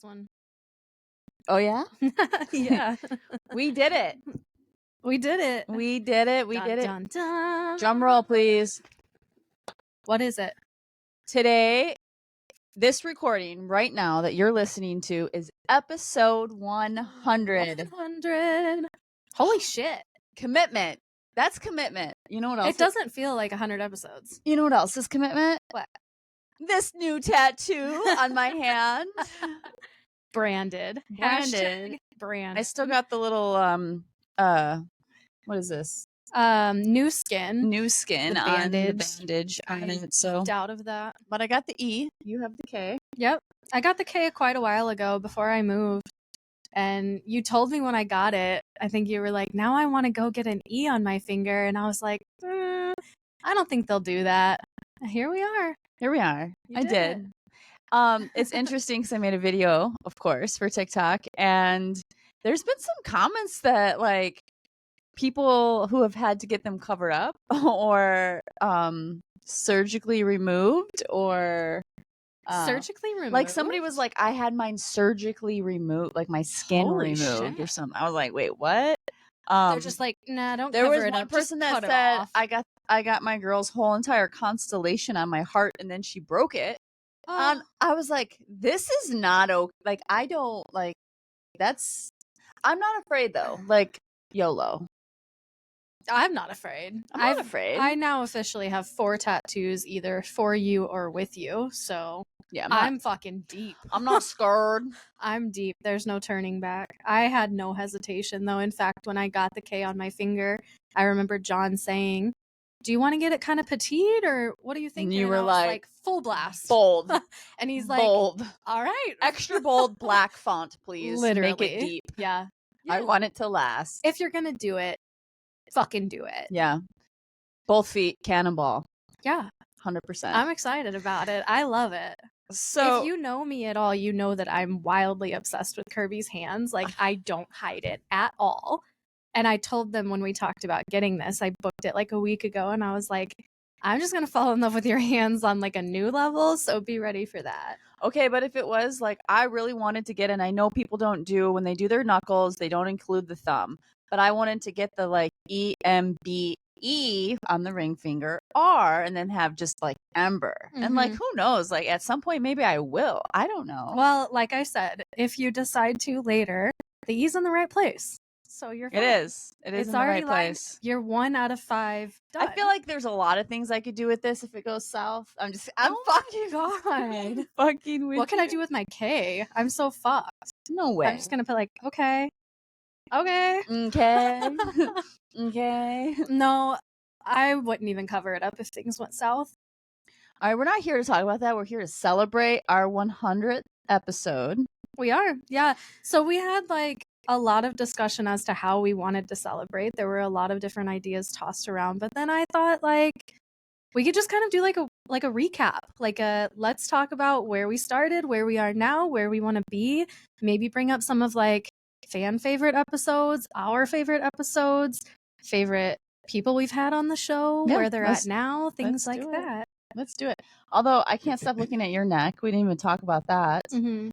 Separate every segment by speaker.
Speaker 1: one.
Speaker 2: Oh, yeah?
Speaker 1: Yeah.
Speaker 2: We did it.
Speaker 1: We did it.
Speaker 2: We did it. We did it.
Speaker 1: Dun, dun.
Speaker 2: Drum roll, please.
Speaker 1: What is it?
Speaker 2: Today, this recording right now that you're listening to is episode 100.
Speaker 1: 100. Holy shit.
Speaker 2: Commitment. That's commitment. You know what else?
Speaker 1: It doesn't feel like 100 episodes.
Speaker 2: You know what else is commitment?
Speaker 1: What?
Speaker 2: This new tattoo on my hand.
Speaker 1: Branded.
Speaker 2: Branded.
Speaker 1: Branded.
Speaker 2: I still got the little what is this?
Speaker 1: New skin.
Speaker 2: New skin
Speaker 1: The
Speaker 2: on the
Speaker 1: bandage.
Speaker 2: bandage on it. So,
Speaker 1: Doubt of that.
Speaker 2: but I got the E. You have the K.
Speaker 1: Yep. I got the K quite a while ago before I moved. And you told me when I got it, I think you were like, now I want to go get an E on my finger. And I was like, I don't think they'll do that. Here we are.
Speaker 2: Here we are. I did. It's interesting because I made a video, of course, for TikTok. And there's been some comments that like people who have had to get them covered up or surgically removed or
Speaker 1: Surgically removed?
Speaker 2: like somebody was like, I had mine surgically removed, like my skin
Speaker 1: Holy
Speaker 2: removed or
Speaker 1: shit.
Speaker 2: something. I was like, wait, what?
Speaker 1: They're just like, nah, don't
Speaker 2: there
Speaker 1: cover
Speaker 2: was
Speaker 1: it
Speaker 2: one
Speaker 1: up.
Speaker 2: person
Speaker 1: Just
Speaker 2: that
Speaker 1: cut it
Speaker 2: said
Speaker 1: off.
Speaker 2: I got my girl's whole entire constellation on my heart and then she broke it. I was like, this is not okay. Like, I don't like that's I'm not afraid though. Like, YOLO.
Speaker 1: I'm not afraid.
Speaker 2: I'm not afraid.
Speaker 1: I now officially have 4 tattoos, either for you or with you. So
Speaker 2: yeah,
Speaker 1: I'm fucking deep.
Speaker 2: I'm not scared.
Speaker 1: I'm deep. There's no turning back. I had no hesitation, though. In fact, when I got the K on my finger, I remember John saying, do you want to get it kind of petite or what do you think?
Speaker 2: And you
Speaker 1: and
Speaker 2: were
Speaker 1: I was
Speaker 2: like,
Speaker 1: full blast.
Speaker 2: Bold.
Speaker 1: And he's like,
Speaker 2: bold.
Speaker 1: all right.
Speaker 2: Extra bold black font, please.
Speaker 1: Literally.
Speaker 2: Make it deep.
Speaker 1: Yeah.
Speaker 2: I want it to last.
Speaker 1: If you're going to do it, fucking do it.
Speaker 2: Yeah. Both feet, cannonball.
Speaker 1: Yeah.
Speaker 2: 100%.
Speaker 1: I'm excited about it. I love it.
Speaker 2: So
Speaker 1: if you know me at all, you know that I'm wildly obsessed with Kirby's hands. Like, I don't hide it at all. And I told them when we talked about getting this, I booked it like a week ago, and I was like, I'm just going to fall in love with your hands on like a new level, so be ready for that.
Speaker 2: Okay, but if it was like, I really wanted to get, and I know people don't do, when they do their knuckles, they don't include the thumb, but I wanted to get the like EMBE on the ring finger, R, and then have just like Ember. And like, who knows? Like at some point, maybe I will. I don't know.
Speaker 1: Well, like I said, if you decide to later, the E's in the right place. So you're fine.
Speaker 2: It is. It is in the right place.
Speaker 1: You're 1 out of 5 done.
Speaker 2: I feel like there's a lot of things I could do with this if it goes south. I'm
Speaker 1: fucking God.
Speaker 2: fucking with
Speaker 1: What can I do with my K? I'm so fucked.
Speaker 2: No way.
Speaker 1: I'm just gonna put like, okay. Okay.
Speaker 2: Okay.
Speaker 1: No, I wouldn't even cover it up if things went south.
Speaker 2: All right, we're not here to talk about that. We're here to celebrate our 100th episode.
Speaker 1: We are. Yeah. So we had like a lot of discussion as to how we wanted to celebrate. There were a lot of different ideas tossed around, but then I thought like we could just kind of do like a recap, like a let's talk about where we started, where we are now, where we want to be, maybe bring up some of like fan favorite episodes, our favorite episodes, favorite people we've had on the show, where they're at now, things like that.
Speaker 2: Let's do it. Although I can't stop looking at your neck. We didn't even talk about that.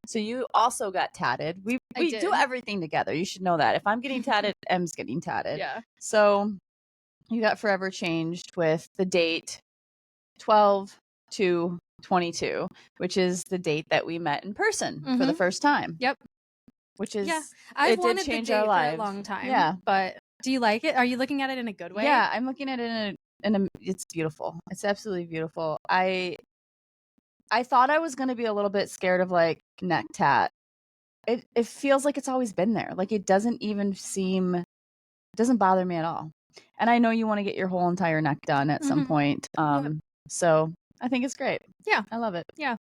Speaker 2: So you also got tatted. We do everything together. You should know that. If I'm getting tatted, M's getting tatted.
Speaker 1: Yeah.
Speaker 2: So you got forever changed with the date 12/2/22, which is the date that we met in person for the first time.
Speaker 1: Yep.
Speaker 2: Which is
Speaker 1: I've wanted
Speaker 2: did change
Speaker 1: the date
Speaker 2: our lives
Speaker 1: for a long time.
Speaker 2: Yeah.
Speaker 1: But do you like it? Are you looking at it in a good way?
Speaker 2: Yeah, I'm looking at it it's beautiful. It's absolutely beautiful. I thought I was going to be a little bit scared of like neck tat. It feels like it's always been there. Like it doesn't bother me at all. And I know you want to get your whole entire neck done at some point. So I think it's great.
Speaker 1: Yeah.
Speaker 2: I love it.
Speaker 1: Yeah.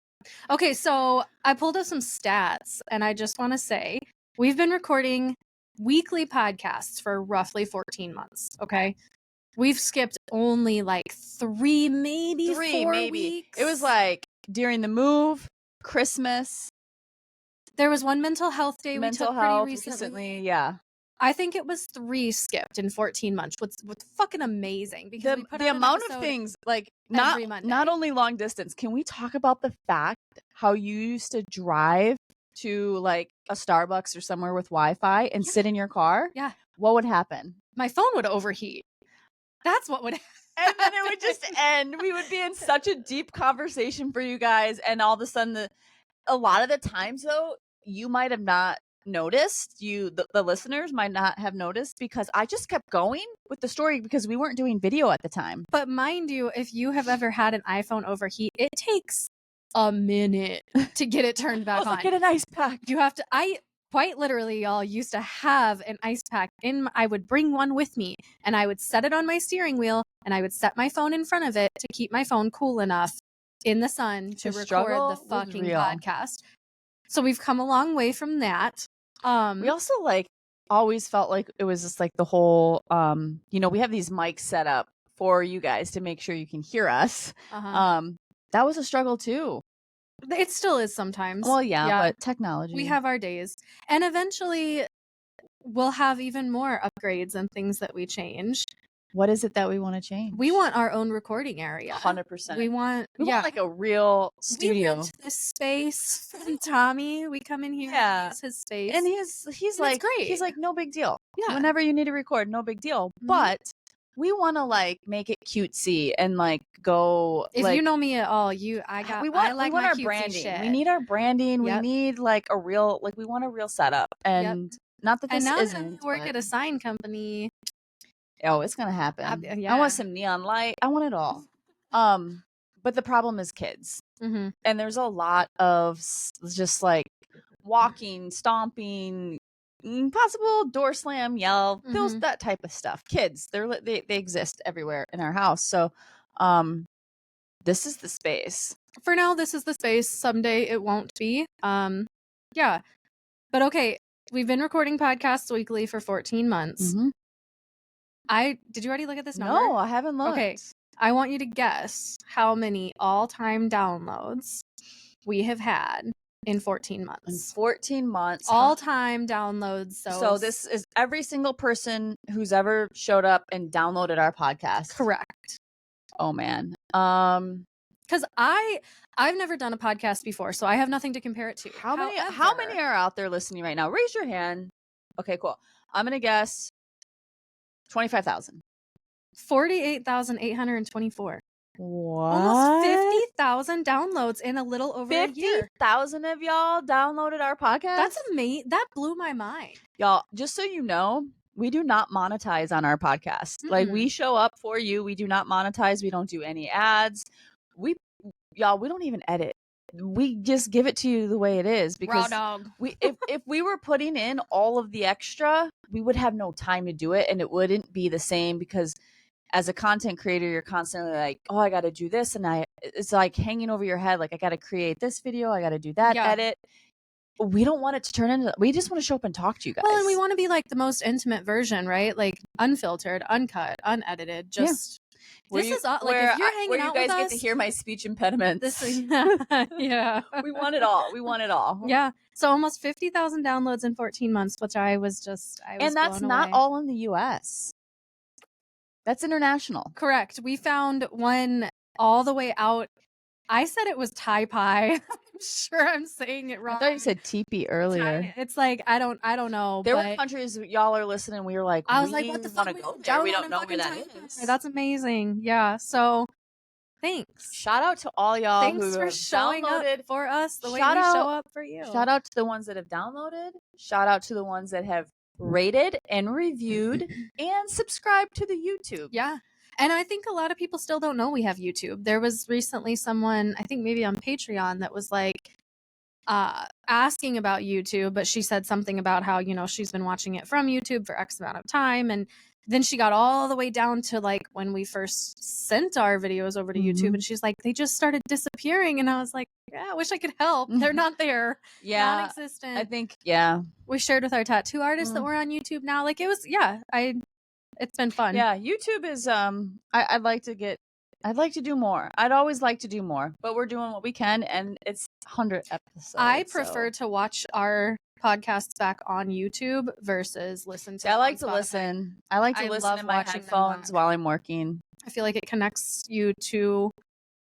Speaker 1: Okay, so I pulled up some stats, and I just want to say we've been recording weekly podcasts for roughly 14 months, okay? We've skipped only like 3, maybe 4 weeks.
Speaker 2: It was like during the move, Christmas.
Speaker 1: There was one mental health day we took pretty recently.
Speaker 2: Yeah.
Speaker 1: I think it was 3 skipped in 14 months, what's fucking amazing. Because
Speaker 2: the amount of things, like not only long distance. Can we talk about the fact how you used to drive to like a Starbucks or somewhere with Wi-Fi and sit in your car,
Speaker 1: Yeah.
Speaker 2: what would happen?
Speaker 1: My phone would overheat. That's what would happen.
Speaker 2: And then it would just end. We would be in such a deep conversation for you guys. And all of a sudden, a lot of the times, though, you might have not noticed. The listeners might not have noticed because I just kept going with the story because we weren't doing video at the time.
Speaker 1: But mind you, if you have ever had an iPhone overheat, it takes a minute to get it turned back on.
Speaker 2: Get an ice pack.
Speaker 1: You have to. I quite literally, y'all, used to have an ice pack I would bring one with me, and I would set it on my steering wheel, and I would set my phone in front of it to keep my phone cool enough in the sun to record the fucking podcast. So we've come a long way from that.
Speaker 2: We also like always felt like it was just like the whole we have these mics set up for you guys to make sure you can hear us. That was a struggle too.
Speaker 1: It still is sometimes.
Speaker 2: Well, yeah, but technology.
Speaker 1: We have our days. And eventually we'll have even more upgrades and things that we change.
Speaker 2: What is it that we want to change?
Speaker 1: We want our own recording area.
Speaker 2: 100%.
Speaker 1: We want
Speaker 2: like a real studio.
Speaker 1: We rent this space from Tommy. We come in here and use his space.
Speaker 2: And he's like, great. He's like, no big deal. Yeah. Whenever you need to record, no big deal. Mm-hmm. But we want to like make it cutesy and like go.
Speaker 1: If you know me at all, we want our
Speaker 2: branding.
Speaker 1: Shit.
Speaker 2: We need our branding. Yep. We need like a real, like we want a real setup. And not that this isn't.
Speaker 1: And now I work at a sign company.
Speaker 2: Oh, it's gonna happen. I want some neon light. I want it all. But the problem is kids, and there's a lot of just like walking, stomping, possible door slam, yell, that type of stuff. Kids, they exist everywhere in our house. So, this is the space.
Speaker 1: For now, this is the space. Someday it won't be. Yeah, but okay. We've been recording podcasts weekly for 14 months. Did you already look at this number?
Speaker 2: No, I haven't looked.
Speaker 1: Okay. I want you to guess how many all-time downloads we have had in 14 months.
Speaker 2: In 14 months.
Speaker 1: All-time downloads.
Speaker 2: So this is every single person who's ever showed up and downloaded our podcast.
Speaker 1: Correct.
Speaker 2: Oh, man.
Speaker 1: Because I've never done a podcast before, so I have nothing to compare it to.
Speaker 2: How many are out there listening right now? Raise your hand. Okay, cool. I'm going to guess 25,000.
Speaker 1: 48,824.
Speaker 2: What?
Speaker 1: Almost 50,000 downloads in a little over a year.
Speaker 2: 50,000 of y'all downloaded our podcast?
Speaker 1: That's amazing. That blew my mind.
Speaker 2: Y'all, just so you know, we do not monetize on our podcast. Like, we show up for you. We do not monetize. We don't do any ads. We don't even edit. We just give it to you the way it is, because
Speaker 1: raw dog.
Speaker 2: if we were putting in all of the extra, we would have no time to do it, and it wouldn't be the same, because as a content creator, you're constantly like, oh, I got to do this, and it's like hanging over your head, like I got to create this video, I got to do that edit. We don't want it to turn into. We just want to show up and talk to you guys.
Speaker 1: Well, and we want to be like the most intimate version, right? Like unfiltered, uncut, unedited. Just this is like if you're hanging out with us,
Speaker 2: you guys get to hear my speech impediments.
Speaker 1: This is yeah.
Speaker 2: We want it all. We want it all.
Speaker 1: Yeah. So almost 50,000 downloads in 14 months, which I was
Speaker 2: and that's not all in the U.S. That's international.
Speaker 1: Correct. We found one all the way out. I said it was Thai pie. I'm sure I'm saying it wrong.
Speaker 2: I thought you said teepee earlier.
Speaker 1: It's like I don't know.
Speaker 2: There were countries y'all are listening. We were like,
Speaker 1: I was like, what the fuck?
Speaker 2: Go there. We don't know where that is.
Speaker 1: That's amazing. Yeah. So thanks.
Speaker 2: Shout out to all y'all.
Speaker 1: Thanks for showing up for us the way we show up for you.
Speaker 2: Shout out to the ones that have downloaded. Shout out to the ones that have rated and reviewed and subscribed to the YouTube.
Speaker 1: Yeah. And I think a lot of people still don't know we have YouTube. There was recently someone, I think maybe on Patreon, that was like asking about YouTube, but she said something about how, she's been watching it from YouTube for X amount of time. And then she got all the way down to like when we first sent our videos over to YouTube, and she's like, they just started disappearing. And I was like, yeah, I wish I could help. They're not there.
Speaker 2: Yeah.
Speaker 1: Non-existent.
Speaker 2: I think,
Speaker 1: we shared with our tattoo artists that we're on YouTube now. Like it was, it's been fun.
Speaker 2: Yeah, YouTube is I'd like to do more. I'd always like to do more, but we're doing what we can, and it's 100 episodes.
Speaker 1: I prefer to watch our podcasts back on YouTube versus listen to
Speaker 2: I like to listen. I like to listen to my headphones while I'm working.
Speaker 1: I feel like it connects you to,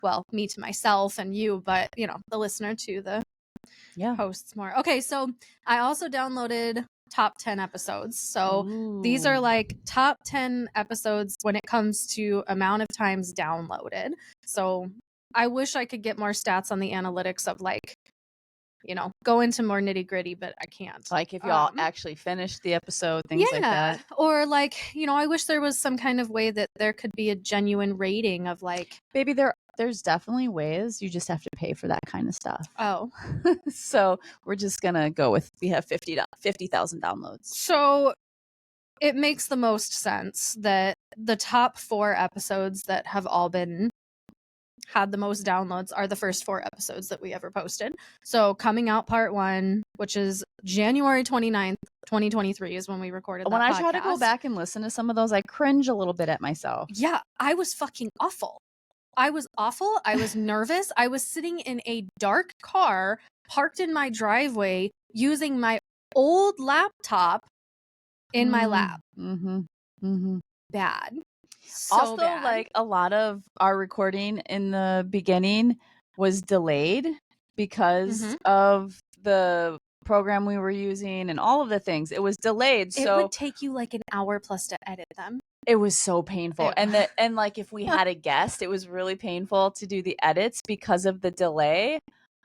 Speaker 1: well, me to myself and you, but the listener to posts more. Okay, so I also downloaded top 10 episodes. So these are
Speaker 2: Ooh.
Speaker 1: like top 10 episodes when it comes to amount of times downloaded. So I wish I could get more stats on the analytics of like, you know, go into more nitty gritty, but I can't.
Speaker 2: Like if y'all actually finished the episode, things like that.
Speaker 1: Or like, you know, I wish there was some kind of way that there could be a genuine rating of like,
Speaker 2: Baby, there's definitely ways. You just have to pay for that kind of stuff.
Speaker 1: oh,
Speaker 2: So we're just gonna go with we have 50,000 downloads.
Speaker 1: so it makes the most sense that the top 4 episodes that have all been had the most downloads are the first 4 episodes that we ever posted. So Coming Out Part 1, which is January 29th, 2023 is when we recorded that
Speaker 2: When I
Speaker 1: podcast.
Speaker 2: try to go back and listen to some of those, I cringe a little bit at myself.
Speaker 1: Yeah, I was fucking awful. I was awful. I was nervous. I was sitting in a dark car parked in my driveway using my old laptop in my lap. Bad. So
Speaker 2: Also,
Speaker 1: bad.
Speaker 2: like a lot of our recording in the beginning was delayed because of the program we were using and all of the things. It was delayed.
Speaker 1: It
Speaker 2: So
Speaker 1: would take you like an hour plus to edit them.
Speaker 2: it was so painful. And like if we had a guest, it was really painful to do the edits because of the delay.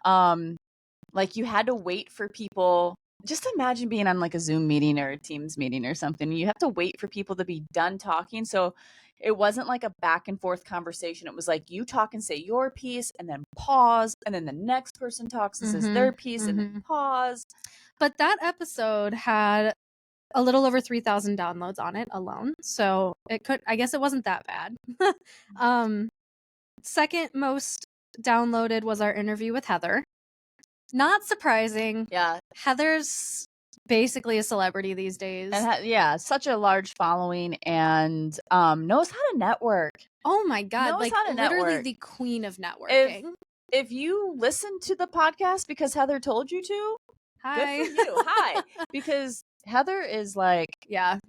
Speaker 2: Like you had to wait for people. Just imagine being on like a Zoom meeting or a Teams meeting or something. You have to wait for people to be done talking. So it wasn't like a back and forth conversation. It was like you talk and say your piece and then pause. And then the next person talks and says their piece and then pause.
Speaker 1: But that episode had a little over 3,000 downloads on it alone. So I guess it wasn't that bad. Second most downloaded was our interview with Heather. Not surprising.
Speaker 2: Yeah.
Speaker 1: Heather's basically a celebrity these days.
Speaker 2: And such a large following and knows how to network.
Speaker 1: Oh my God.
Speaker 2: Knows
Speaker 1: like
Speaker 2: how to
Speaker 1: literally
Speaker 2: network.
Speaker 1: The queen of networking.
Speaker 2: If you listen to the podcast because Heather told you to,
Speaker 1: hi.
Speaker 2: Good for you. Hi. Because Heather is like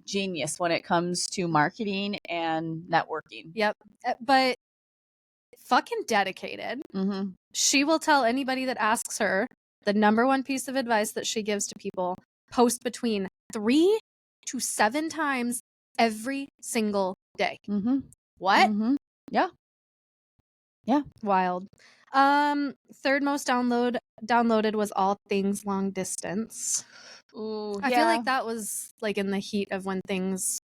Speaker 2: genius when it comes to marketing and networking.
Speaker 1: Yep. But fucking dedicated. She will tell anybody that asks her the number one piece of advice that she gives to people: post between 3 to 7 times every single day. What?
Speaker 2: Yeah.
Speaker 1: Wild. Third most downloaded was All Things Long Distance.
Speaker 2: Ooh,
Speaker 1: I feel like that was like in the heat of when things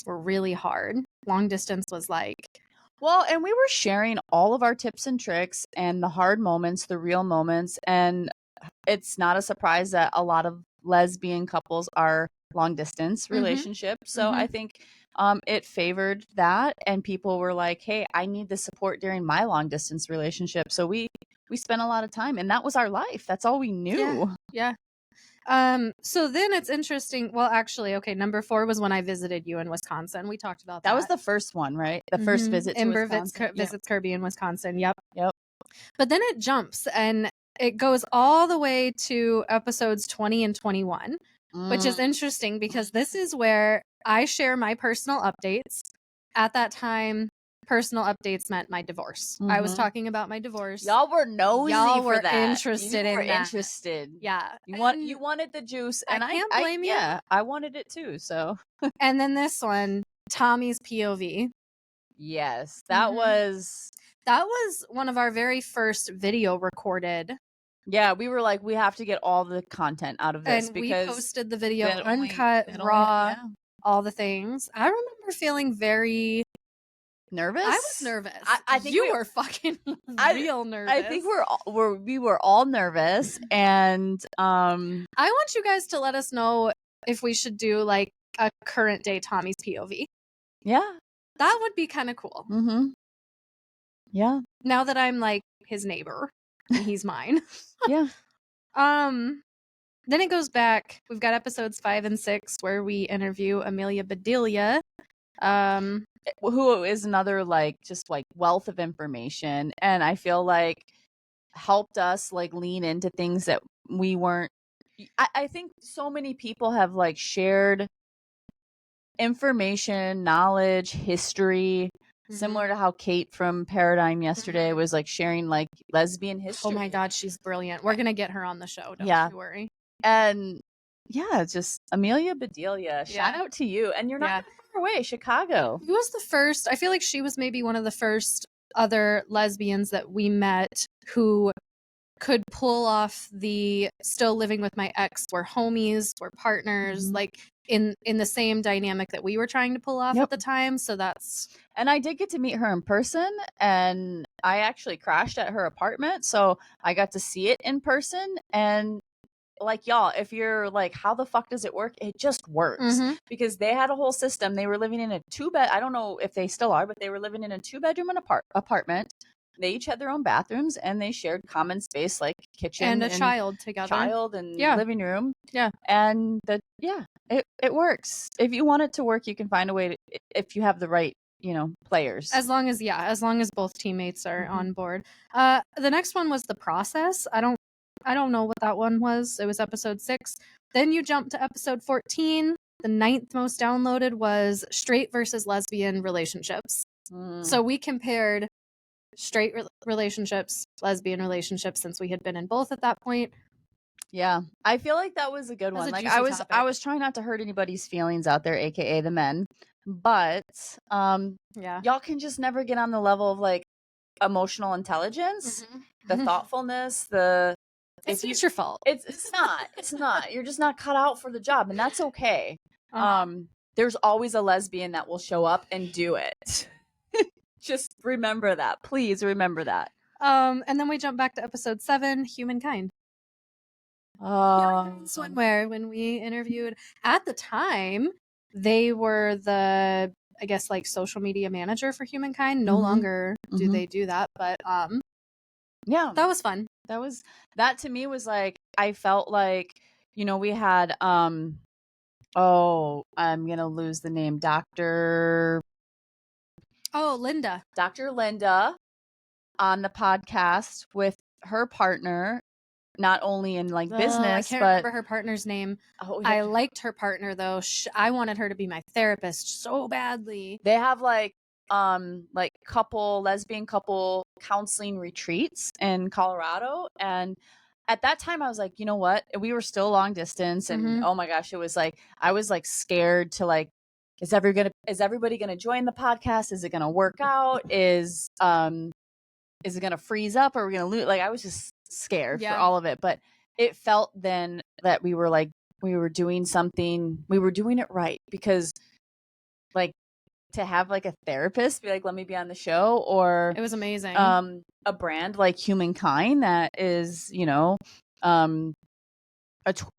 Speaker 1: were really hard. Long distance was like,
Speaker 2: well, and we were sharing all of our tips and tricks and the hard moments, the real moments. And it's not a surprise that a lot of lesbian couples are long distance relationships. So I think it favored that. And people were like, hey, I need the support during my long distance relationship. So we spent a lot of time and that was our life. That's all we knew.
Speaker 1: Yeah. So then it's interesting. Well, actually, okay, number 4 was when I visited you in Wisconsin. We talked about that.
Speaker 2: That was the first one, right? The first visit to
Speaker 1: Ember
Speaker 2: Wisconsin.
Speaker 1: visits Kirby in Wisconsin. Yep. But then it jumps and it goes all the way to episodes 20 and 21, which is interesting because this is where I share my personal updates. At that time, personal updates meant my divorce. I was talking about my divorce.
Speaker 2: Y'all were nosy.
Speaker 1: Y'all
Speaker 2: for
Speaker 1: were
Speaker 2: that.
Speaker 1: interested in that.
Speaker 2: Interested.
Speaker 1: Yeah.
Speaker 2: You wanted the juice, and
Speaker 1: I can't blame you.
Speaker 2: Yeah, I wanted it too. So.
Speaker 1: And then this one, Tommy's POV.
Speaker 2: Yes, that was
Speaker 1: one of our very first video recorded.
Speaker 2: Yeah, we were like, we have to get all the content out of this,
Speaker 1: and
Speaker 2: because
Speaker 1: we posted the video uncut, raw, all the things. I remember feeling very
Speaker 2: nervous.
Speaker 1: I was nervous.
Speaker 2: I think
Speaker 1: you were fucking real nervous.
Speaker 2: I think we were all nervous, and
Speaker 1: I want you guys to let us know if we should do like a current day Tommy's POV.
Speaker 2: Yeah,
Speaker 1: that would be kind of cool.
Speaker 2: Yeah.
Speaker 1: Now that I'm like his neighbor and he's mine.
Speaker 2: Yeah.
Speaker 1: Then it goes back. We've got episodes 5 and 6 where we interview Amelia Bedelia,
Speaker 2: who is another like just like wealth of information, and I feel like helped us like lean into things that we weren't. I think so many people have like shared information, knowledge, history Similar to how Kate from Paradigm yesterday was like sharing like lesbian history.
Speaker 1: Oh my God, she's brilliant. We're going to get her on the show. Don't you worry.
Speaker 2: And yeah, just Amelia Bedelia. Shout out to you. And you're not that far away, Chicago.
Speaker 1: Who was the first? I feel like she was maybe one of the first other lesbians that we met who could pull off the still living with my ex. We're homies, we're partners, like in the same dynamic that we were trying to pull off at the time. So that's.
Speaker 2: And I did get to meet her in person, and I actually crashed at her apartment, so I got to see it in person. And like, y'all, if you're like, how the fuck does it work? It just works because they had a whole system. They were living in a 2-bed. I don't know if they still are, but they were living in a 2-bedroom and apartment. They each had their own bathrooms, and they shared common space like kitchen
Speaker 1: and a child together,
Speaker 2: living room. And it works. If you want it to work, you can find a way to, if you have the right players,
Speaker 1: as long as both teammates are on board. The next one was The Process. I don't know what that one was. It was episode 6. Then you jump to episode 14. The 9th most downloaded was Straight versus Lesbian Relationships. So we compared straight relationships, lesbian relationships, since we had been in both at that point.
Speaker 2: Yeah, I feel like that was a good one. Like I was trying not to hurt anybody's feelings out there, aka the men, but y'all can just never get on the level of like emotional intelligence, the thoughtfulness,
Speaker 1: it's not your fault.
Speaker 2: It's not. You're just not cut out for the job, and that's okay. There's always a lesbian that will show up and do it. Just remember that. Please remember that.
Speaker 1: And then we jump back to episode 7, Humankind. Swimwear, when we interviewed at the time, they were the, I guess, like social media manager for Humankind. No longer do they do that, but yeah, that was fun.
Speaker 2: That to me was like, I felt like, we had I'm gonna lose the name,
Speaker 1: Linda.
Speaker 2: Dr. Linda on the podcast with her partner, not only in like business, I
Speaker 1: can't remember her partner's name. I liked her partner though. I wanted her to be my therapist so badly.
Speaker 2: They have like lesbian couple counseling retreats in Colorado, and at that time I was like, you know what? We were still long distance, and oh my gosh, it was like I was like scared to like, is everybody gonna join the podcast? Is it gonna work out? Is it gonna freeze up? Or are we gonna lose? Like I was just scared for all of it, but it felt then that we were doing something, we were doing it right, because like to have like a therapist be like, let me be on the show, or
Speaker 1: it was amazing.
Speaker 2: A brand like Humankind that is a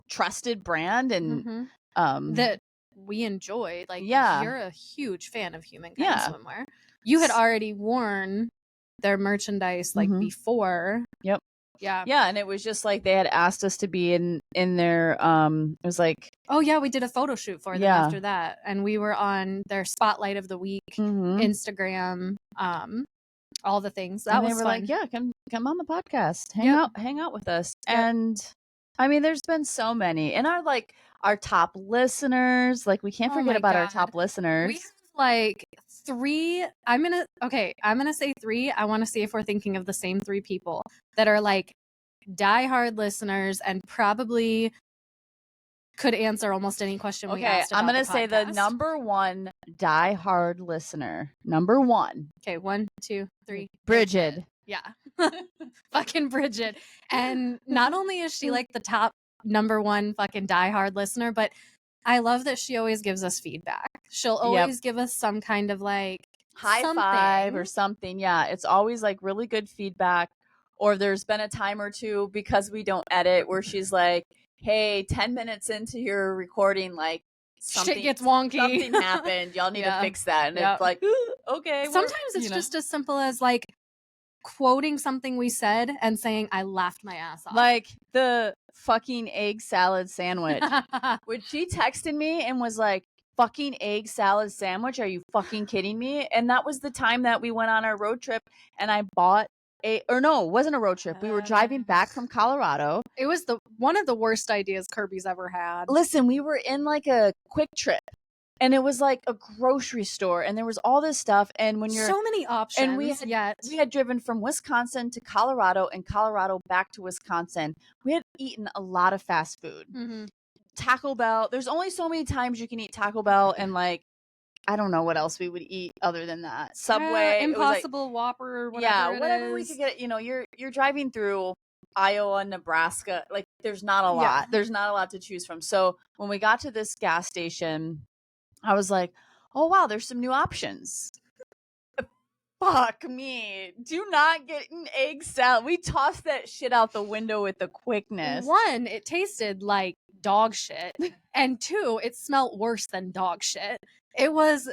Speaker 2: trusted brand, and
Speaker 1: that we enjoy. Like, you're a huge fan of Humankind swimwear. You had already worn their merchandise like before.
Speaker 2: Yep. Yeah, and it was just like they had asked us to be in their it was like,
Speaker 1: oh yeah, we did a photo shoot for them after that, and we were on their Spotlight of the Week Instagram, all the things. That was
Speaker 2: they were
Speaker 1: fun.
Speaker 2: Like, yeah, come on the podcast, hang out with us. And I mean, there's been so many, and our top listeners, like we can't forget about our top listeners.
Speaker 1: We have like 3. I'm gonna say 3. I want to see if we're thinking of the same 3 people that are like diehard listeners and probably could answer almost any question we asked about.
Speaker 2: I'm gonna say the number 1 diehard listener. Number 1.
Speaker 1: Okay, 1, 2, 3.
Speaker 2: Bridget.
Speaker 1: Yeah. Fucking Bridget. And not only is she like the top number 1 fucking diehard listener, but I love that she always gives us feedback. She'll always give us some kind of like
Speaker 2: high five or something. Yeah, it's always like really good feedback. Or there's been a time or two, because we don't edit, where she's like, hey, 10 minutes into your recording, like
Speaker 1: shit gets wonky.
Speaker 2: Something happened. Y'all need to fix that. And it's like, okay.
Speaker 1: Sometimes it's just as simple as like quoting something we said and saying, I laughed my ass off.
Speaker 2: Like the fucking egg salad sandwich. When she texted me and was like, fucking egg salad sandwich, are you fucking kidding me? And that was the time that we went on our road trip, and I bought it wasn't a road trip. We were driving back from Colorado.
Speaker 1: It was one of the worst ideas Kirby's ever had.
Speaker 2: Listen, we were in like a quick trip, and it was like a grocery store, and there was all this stuff. And when you're
Speaker 1: So many options.
Speaker 2: and we had driven from Wisconsin to Colorado and Colorado back to Wisconsin. We had eaten a lot of fast food.
Speaker 1: Mm-hmm.
Speaker 2: Taco Bell. There's only so many times you can eat Taco Bell, and like I don't know what else we would eat other than that. Subway,
Speaker 1: Impossible Whopper, or whatever.
Speaker 2: Whatever we could get. You know, you're driving through Iowa, Nebraska. Like there's not a lot.
Speaker 1: Yeah.
Speaker 2: There's not a lot to choose from. So when we got to this gas station, I was like, oh wow, there's some new options. Fuck me. Do not get an egg salad. We tossed that shit out the window with the quickness.
Speaker 1: One, it tasted like dog shit. And two, it smelled worse than dog shit. It was,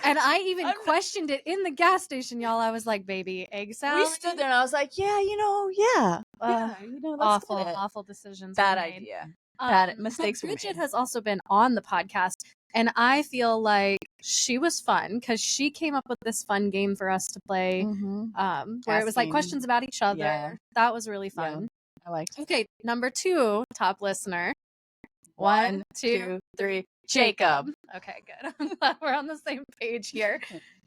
Speaker 1: and I even questioned it in the gas station, y'all. I was like, baby, egg salad?
Speaker 2: We stood there and I was like, yeah, that's
Speaker 1: awful decisions.
Speaker 2: Bad idea. Bad mistakes.
Speaker 1: Bridget has also been on the podcast, and I feel like she was fun because she came up with this fun game for us to play, where it was like questions about each other. Yeah. That was really fun.
Speaker 2: Yeah, I liked it.
Speaker 1: Okay, number 2, top listener. 1, 2, 3.
Speaker 2: Jacob.
Speaker 1: Okay, good. I'm glad we're on the same page here.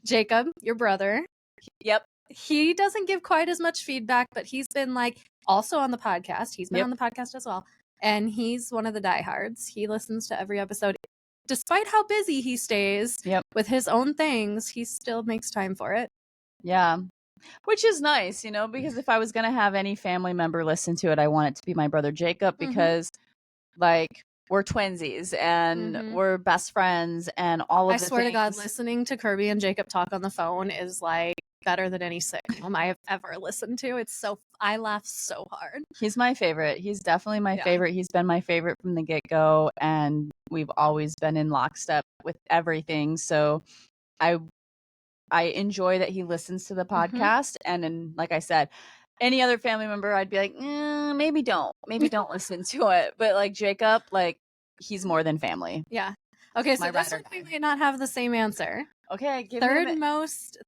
Speaker 1: Jacob, your brother.
Speaker 2: Yep.
Speaker 1: He doesn't give quite as much feedback, but he's been like also on the podcast. He's been on the podcast as well. And he's one of the diehards. He listens to every episode. Despite how busy he stays with his own things, he still makes time for it.
Speaker 2: Yeah. Which is nice, you know, because if I was going to have any family member listen to it, I want it to be my brother Jacob, because like we're twinsies and we're best friends and all of the things.
Speaker 1: I swear to God, listening to Kirby and Jacob talk on the phone is like better than any sitcom I have ever listened to. I laugh so hard.
Speaker 2: He's my favorite. He's definitely my favorite. He's been my favorite from the get-go, and we've always been in lockstep with everything. So I enjoy that he listens to the podcast. And then, like I said, any other family member, I'd be like, maybe don't listen to it. But like Jacob, like he's more than family.
Speaker 1: Yeah. Okay, so this one we might not have the same answer.
Speaker 2: Okay, give
Speaker 1: third
Speaker 2: me
Speaker 1: most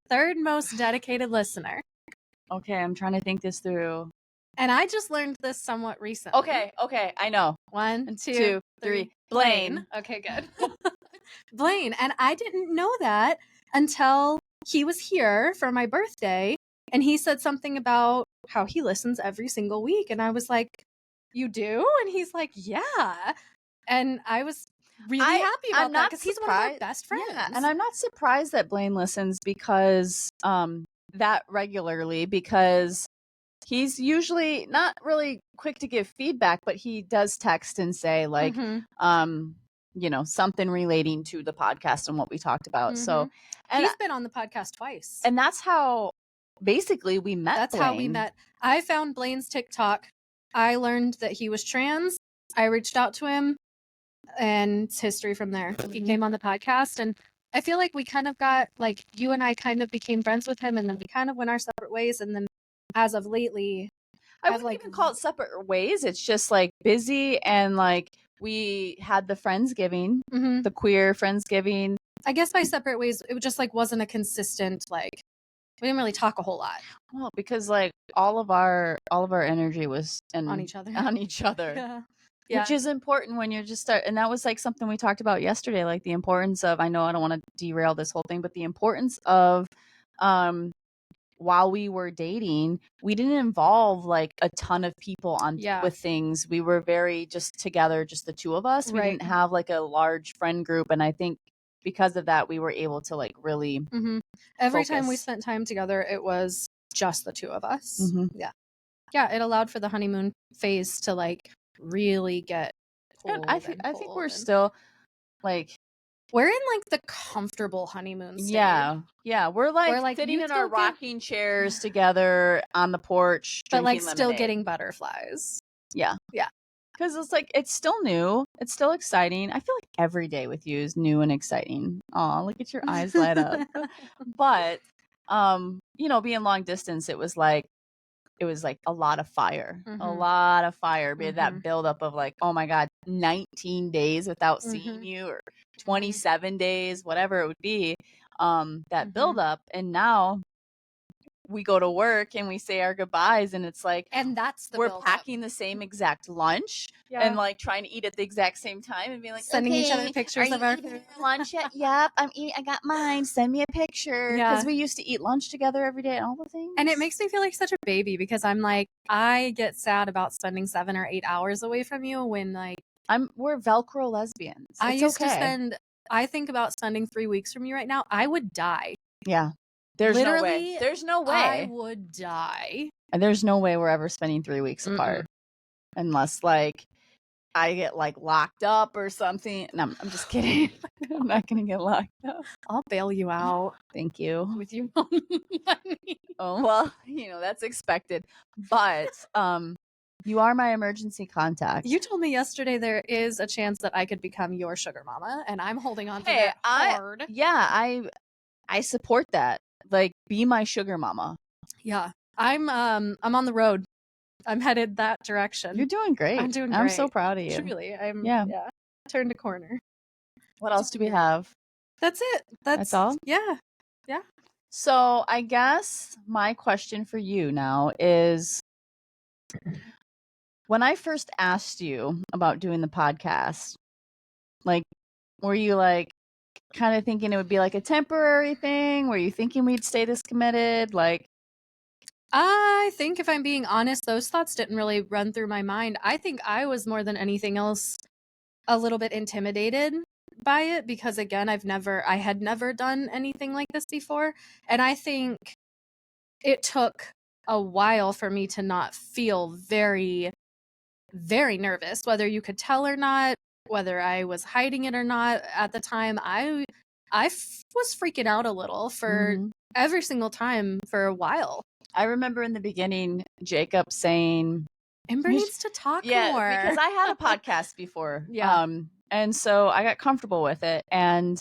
Speaker 1: dedicated listener.
Speaker 2: Okay, I'm trying to think this through.
Speaker 1: And I just learned this somewhat recently.
Speaker 2: Okay, I know.
Speaker 1: 1, 2, 3. Blaine. Okay, good. Blaine. And I didn't know that until he was here for my birthday, and he said something about how he listens every single week. And I was like, you do? And he's like, yeah. And I was really happy about that because he's one of our best friends.
Speaker 2: Yeah, and I'm not surprised that Blaine listens because that regularly, because he's usually not really quick to give feedback, but he does text and say like you know, something relating to the podcast and what we talked about. So
Speaker 1: and he's been on the podcast twice.
Speaker 2: And that's how basically we met.
Speaker 1: That's how we met. I found Blaine's TikTok. I learned that he was trans. I reached out to him, and it's history from there. He came on the podcast, and I feel like we kind of got, like, you and I kind of became friends with him, and then we kind of went our separate ways. And then as of lately,
Speaker 2: I wouldn't even call it separate ways. It's just like busy, and like we had the Friendsgiving, the queer Friendsgiving.
Speaker 1: I guess by separate ways, it just like wasn't a consistent, like, we didn't really talk a whole lot.
Speaker 2: Well, because like all of our energy was
Speaker 1: on each other.
Speaker 2: Yeah. Which is important when you're just and that was like something we talked about yesterday, like the importance of, I know I don't want to derail this whole thing, but the importance of while we were dating, we didn't involve like a ton of people on with things. We were very just together, just the two of us. We didn't have like a large friend group, and I think because of that, we were able to like really
Speaker 1: every time we spent time together, it was just the two of us. Yeah, it allowed for the honeymoon phase to like really get
Speaker 2: cold. I think we're still like,
Speaker 1: we're in like the comfortable honeymoon stage.
Speaker 2: Yeah, we're like sitting in our rocking chairs together on the porch,
Speaker 1: but like
Speaker 2: lemonade.
Speaker 1: Still getting butterflies.
Speaker 2: Yeah because it's like, it's still new, it's still exciting. I feel like every day with you is new and exciting. Aw, look at your eyes light up. But you know, being long distance, it was like a lot of fire. That buildup of like, oh my God, 19 days without seeing you, or 27 days, whatever it would be, that buildup. And now we go to work and we say our goodbyes, and it's like
Speaker 1: And that's the
Speaker 2: we're
Speaker 1: build-up.
Speaker 2: packing the same exact lunch and like trying to eat at the exact same time and being like,
Speaker 1: Sending each other
Speaker 2: "Okay,
Speaker 1: pictures
Speaker 2: are
Speaker 1: of
Speaker 2: you
Speaker 1: our
Speaker 2: eating
Speaker 1: food."
Speaker 2: your lunch yet? Yep, I'm eating. I got mine. Send me a picture."
Speaker 1: Yeah.
Speaker 2: Because we used to eat lunch together every day and all the things.
Speaker 1: And it makes me feel like such a baby because I'm like, I get sad about spending 7 or 8 hours away from you when like
Speaker 2: we're Velcro lesbians.
Speaker 1: I
Speaker 2: It's
Speaker 1: used to
Speaker 2: okay.
Speaker 1: spend. I think about spending 3 weeks from you right now. I would die.
Speaker 2: Yeah. There's no way.
Speaker 1: Literally,
Speaker 2: There's no
Speaker 1: I
Speaker 2: way.
Speaker 1: would die.
Speaker 2: And there's no way we're ever spending 3 weeks apart. Unless like I get like locked up or something. No, I'm just kidding. I'm not gonna get locked up.
Speaker 1: I'll bail you out
Speaker 2: Thank you.
Speaker 1: with your money.
Speaker 2: Oh well, that's expected. But you are my emergency contact.
Speaker 1: You told me yesterday there is a chance that I could become your sugar mama, and I'm holding on to
Speaker 2: Hey,
Speaker 1: that hard.
Speaker 2: I support that. Like, be my sugar mama.
Speaker 1: Yeah, I'm on the road. I'm headed that direction.
Speaker 2: You're doing great.
Speaker 1: I'm doing great.
Speaker 2: I'm so proud of you.
Speaker 1: Truly,
Speaker 2: Yeah.
Speaker 1: Turned a corner.
Speaker 2: What else do we have?
Speaker 1: That's it.
Speaker 2: That's all?
Speaker 1: Yeah.
Speaker 2: So I guess my question for you now is, when I first asked you about doing the podcast, like, were you like kind of thinking it would be like a temporary thing? Were you thinking we'd stay this committed? Like,
Speaker 1: I think if I'm being honest, those thoughts didn't really run through my mind. I think I was more than anything else a little bit intimidated by it because again, I had never done anything like this before. And I think it took a while for me to not feel very, very nervous, whether you could tell or not, whether I was hiding it or not. At the time, I was freaking out a little for every single time for a while.
Speaker 2: I remember in the beginning, Jacob saying,
Speaker 1: Ember needs to talk more.
Speaker 2: Because I had a podcast before.
Speaker 1: Yeah.
Speaker 2: And so I got comfortable with it. And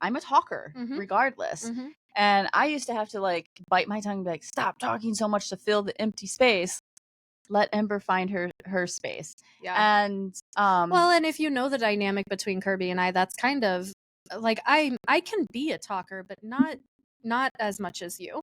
Speaker 2: I'm a talker, regardless. And I used to have to like bite my tongue and be like, stop talking so much to fill the empty space. Let Ember find her space.
Speaker 1: Yeah.
Speaker 2: And
Speaker 1: well, and if you know the dynamic between Kirby and I, that's kind of like I can be a talker, but not as much as you.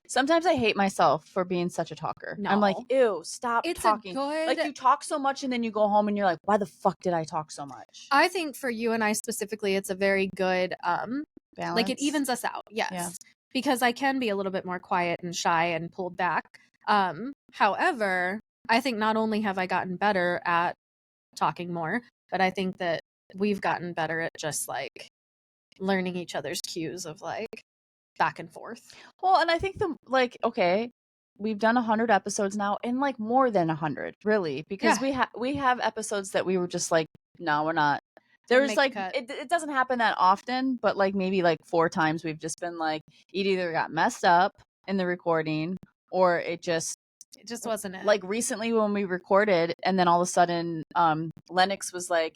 Speaker 2: Sometimes I hate myself for being such a talker.
Speaker 1: No.
Speaker 2: I'm like, ew, stop
Speaker 1: It's
Speaker 2: talking. Like, you talk so much and then you go home and you're like, why the fuck did I talk so much?
Speaker 1: I think for you and I specifically, it's a very good
Speaker 2: balance.
Speaker 1: Like it evens us out. Yes.
Speaker 2: Yeah.
Speaker 1: Because I can be a little bit more quiet and shy and pulled back. However, I think not only have I gotten better at talking more, but I think that we've gotten better at just like learning each other's cues of like back and forth.
Speaker 2: Well, and I think okay, we've done 100 episodes now, and like more than 100, really, because we have episodes that we were just like, no, we're not. There's like it doesn't happen that often, but like maybe like 4 times we've just been like, it either got messed up in the recording or it just
Speaker 1: wasn't it.
Speaker 2: Like recently when we recorded, and then all of a sudden Lennox was like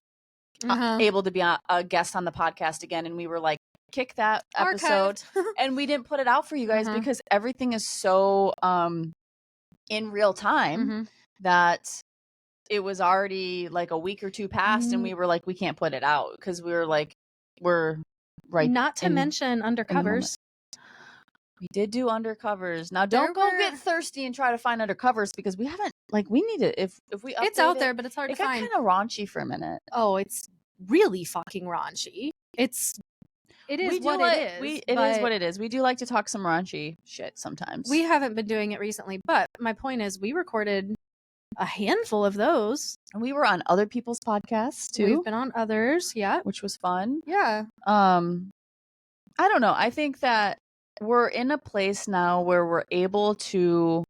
Speaker 2: able to be a guest on the podcast again, and we were like, kick that episode and we didn't put it out for you guys because everything is so in real time that it was already like a week or 2 past and we were like, we can't put it out because we were like, we're right.
Speaker 1: Not to mention undercovers.
Speaker 2: We did do undercovers. Now don't go get thirsty and try to find undercovers because we haven't, like, we need to, if we update
Speaker 1: it's out there, but it's hard to find.
Speaker 2: It got kind of raunchy for a minute.
Speaker 1: Oh, it's really fucking raunchy. It is what it is.
Speaker 2: It is what it is. We do like to talk some raunchy shit sometimes.
Speaker 1: We haven't been doing it recently, but my point is we recorded a handful of those.
Speaker 2: And we were on other people's podcasts too.
Speaker 1: We've been on others, yeah.
Speaker 2: Which was fun.
Speaker 1: Yeah.
Speaker 2: I don't know. I think that we're in a place now where we're able to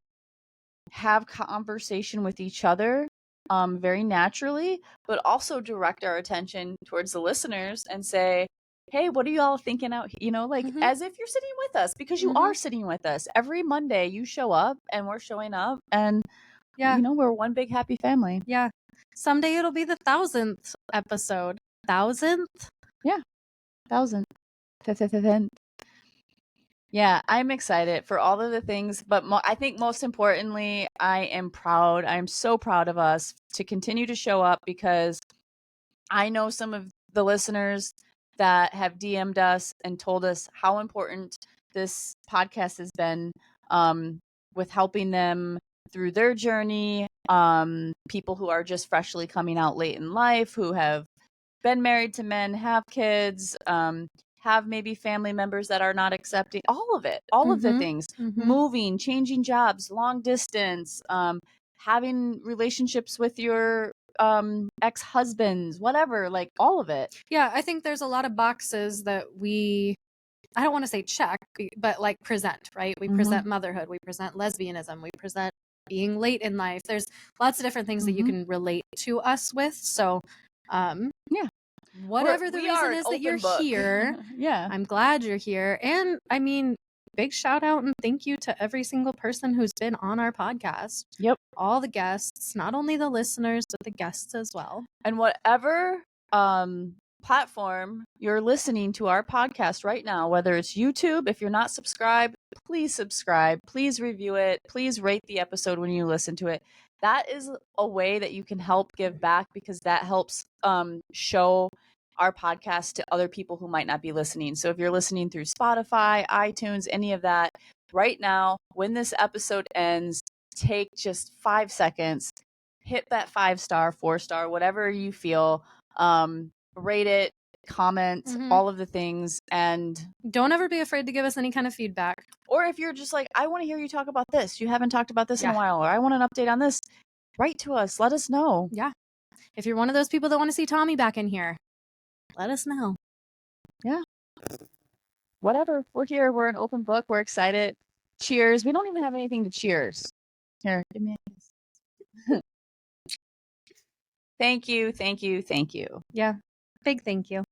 Speaker 2: have conversation with each other very naturally, but also direct our attention towards the listeners and say, hey, what are you all thinking out? Like as if you're sitting with us, because you are sitting with us. Every Monday you show up and we're showing up, and we're one big happy family.
Speaker 1: Yeah. Someday it'll be the 1,000th episode. 1,000th?
Speaker 2: Yeah. 1,000th. Yeah, I'm excited for all of the things, but I think most importantly, I am proud. I'm so proud of us to continue to show up, because I know some of the listeners that have DM'd us and told us how important this podcast has been with helping them through their journey. People who are just freshly coming out late in life, who have been married to men, have kids, have maybe family members that are not accepting, all of it, all of the things, moving, changing jobs, long distance, having relationships with your ex-husbands, whatever, like all of it.
Speaker 1: Yeah, I think there's a lot of boxes that I don't want to say check, but like present, right? We present motherhood, we present lesbianism, we present being late in life. There's lots of different things that you can relate to us with. So,
Speaker 2: yeah,
Speaker 1: whatever the reason is that you're here,
Speaker 2: yeah,
Speaker 1: I'm glad you're here. And I mean, big shout out and thank you to every single person who's been on our podcast.
Speaker 2: Yep.
Speaker 1: All the guests, not only the listeners, but the guests as well.
Speaker 2: And whatever platform you're listening to our podcast right now, whether it's YouTube, if you're not subscribed, please subscribe, please review it, please rate the episode when you listen to it. That is a way that you can help give back, because that helps show our podcast to other people who might not be listening. So if you're listening through Spotify, iTunes, any of that, right now, when this episode ends, take just 5 seconds, hit that 5-star, 4-star, whatever you feel, rate it, comment, all of the things. And
Speaker 1: don't ever be afraid to give us any kind of feedback.
Speaker 2: Or if you're just like, I want to hear you talk about this, you haven't talked about this in a while, or I want an update on this, write to us, let us know.
Speaker 1: Yeah. If you're one of those people that want to see Tommy back in here, let us know.
Speaker 2: Yeah. Whatever. We're here. We're an open book. We're excited. Cheers. We don't even have anything to cheers. Here, give me a kiss. Thank you. Thank you. Thank you.
Speaker 1: Yeah. Big thank you.